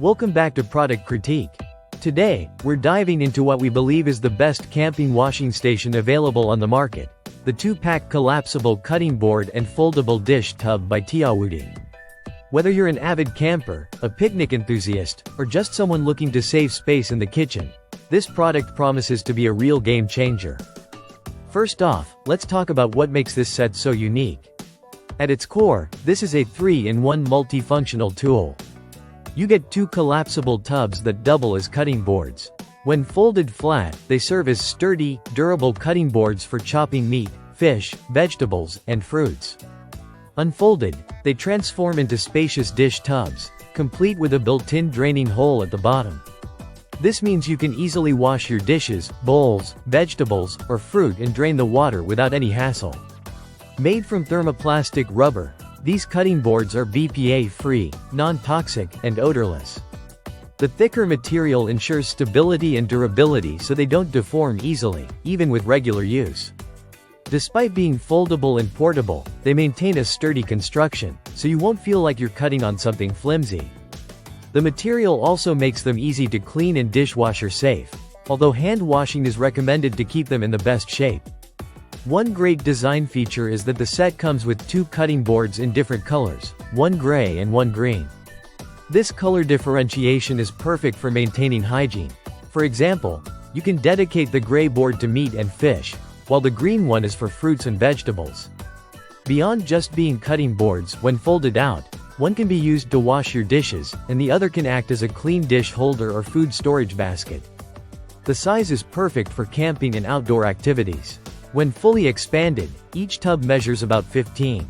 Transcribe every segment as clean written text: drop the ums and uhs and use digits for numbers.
Welcome back to Product Critique. Today, we're diving into what we believe is the best camping washing station available on the market, the 2-pack collapsible cutting board and foldable dish tub by Tiawudi. Whether you're an avid camper, a picnic enthusiast, or just someone looking to save space in the kitchen, this product promises to be a real game changer. First off, let's talk about what makes this set so unique. At its core, this is a 3-in-1 multifunctional tool. You get 2 collapsible tubs that double as cutting boards. When folded flat, they serve as sturdy, durable cutting boards for chopping meat, fish, vegetables, and fruits. Unfolded, they transform into spacious dish tubs, complete with a built-in draining hole at the bottom. This means you can easily wash your dishes, bowls, vegetables, or fruit and drain the water without any hassle. Made from thermoplastic rubber, these cutting boards are BPA-free, non-toxic, and odorless. The thicker material ensures stability and durability so they don't deform easily, even with regular use. Despite being foldable and portable, they maintain a sturdy construction, so you won't feel like you're cutting on something flimsy. The material also makes them easy to clean and dishwasher safe, although hand washing is recommended to keep them in the best shape. One great design feature is that the set comes with 2 cutting boards in different colors, one gray and one green. This color differentiation is perfect for maintaining hygiene. For example, you can dedicate the gray board to meat and fish, while the green one is for fruits and vegetables. Beyond just being cutting boards, when folded out, one can be used to wash your dishes, and the other can act as a clean dish holder or food storage basket. The size is perfect for camping and outdoor activities. When fully expanded, each tub measures about 15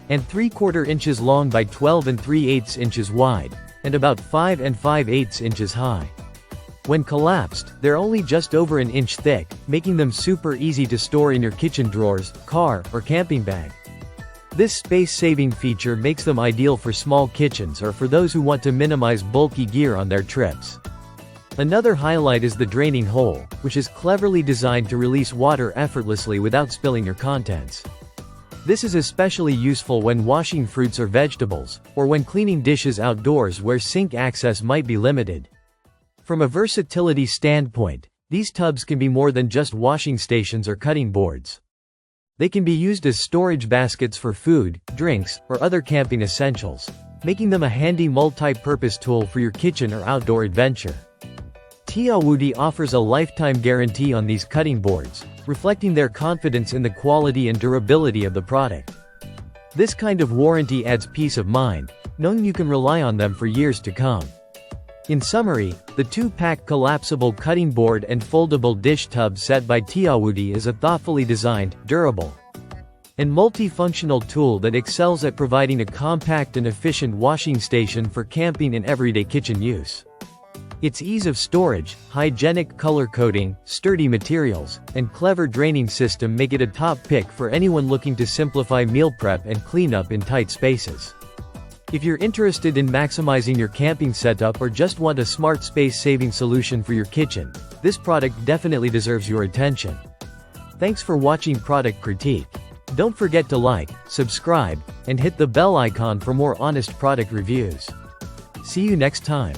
and 3/4 inches long by 12 and 3/8 inches wide, and about 5 and 5/8 inches high. When collapsed, they're only just over an inch thick, making them super easy to store in your kitchen drawers, car, or camping bag. This space-saving feature makes them ideal for small kitchens or for those who want to minimize bulky gear on their trips. Another highlight is the draining hole, which is cleverly designed to release water effortlessly without spilling your contents. This is especially useful when washing fruits or vegetables, or when cleaning dishes outdoors where sink access might be limited. From a versatility standpoint, these tubs can be more than just washing stations or cutting boards. They can be used as storage baskets for food, drinks, or other camping essentials, making them a handy multi-purpose tool for your kitchen or outdoor adventure. Tiawudi offers a lifetime guarantee on these cutting boards, reflecting their confidence in the quality and durability of the product. This kind of warranty adds peace of mind, knowing you can rely on them for years to come. In summary, the 2-pack collapsible cutting board and foldable dish tub set by Tiawudi is a thoughtfully designed, durable, and multifunctional tool that excels at providing a compact and efficient washing station for camping and everyday kitchen use. Its ease of storage, hygienic color coding, sturdy materials, and clever draining system make it a top pick for anyone looking to simplify meal prep and cleanup in tight spaces. If you're interested in maximizing your camping setup or just want a smart space-saving solution for your kitchen, this product definitely deserves your attention. Thanks for watching Product Critique. Don't forget to like, subscribe, and hit the bell icon for more honest product reviews. See you next time.